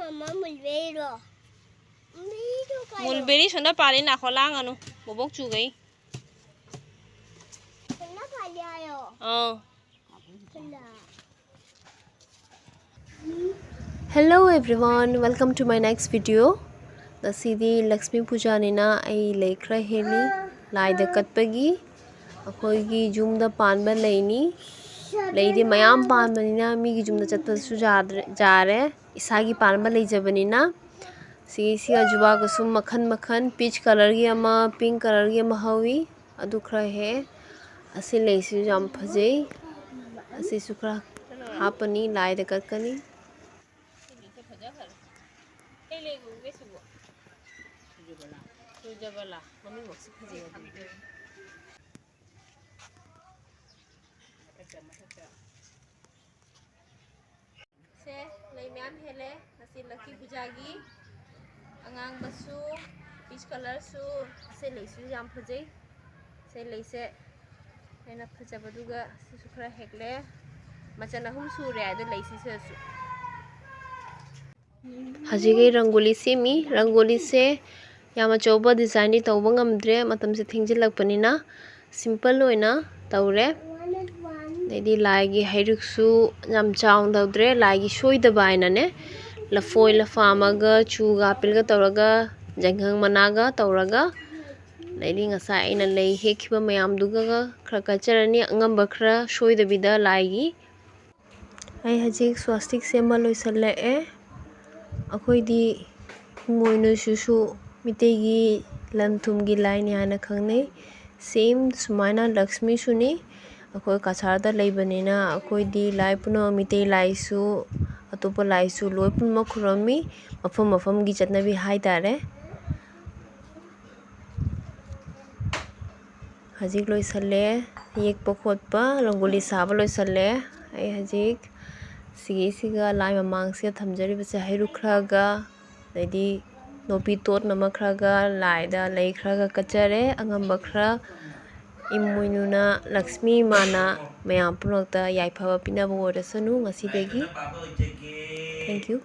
Mama mulberry. Mulberry sunda pari na kholang anu bobok chu gai. Sunda pari ayo. Hello everyone, welcome to my next video. The CD Laxmi Puja nina ai lekra heli lai da katpagi akhoi gi jumda panba leini leidi mayam panba nina mi gi jumda chatpa su jare isagi panba leijabanina si ajuba ko sum makhan peach color gi ama pink color gi ama hawi adu khra he asi leisi jam phajei asi sukra hapani lai da katkani se lay myam hele nasi Laxmi Puja gi angang basu peach color su se leisu jam phajei se leise ena phajabaduga su khra hekle macana hum sure adu leisi se su Hajige rangoli semi rangoli se yama choba design ni tawba ngamdre matam se thingjilakpanina simple oina tawre dedi laigi hairuksu yam chaung dawdre laigi soidaba aina ne lafoi lafamaga chuga pilga tawraga janghang managa tawraga dedi ngasa aina lei hekhiba mayam duga khra kacharani angamba khra soidabida laigi ai hajik swastik sema loisalla e अखोइदी मोइनो सुसु मितेगी लंथुमगी line याना खंगने same सुमाइना Lakshmi सुनी अखोइ काछारदा लेबनेना अखोइदी लाइपुनो मिते लाइसु अतोप लाइसु लोइपुन मखुरमी मफम मफम गी चटनाबी हाइतारे हजिक लोइसले येकप खोटपा रंगोली साबा लोइसले आई हजिक सिगा लाइ ममांग से थमजरी बसे हैरु खरागा लेदी नोपी तोट नम खरागा लाइदा लई खरागा कचरे अंगम बखरा इमुइनुना लक्ष्मी माना मयाम पुनोक्ता याइफाबा पिनाबो ओरसनु ngasiदगी थैंक यू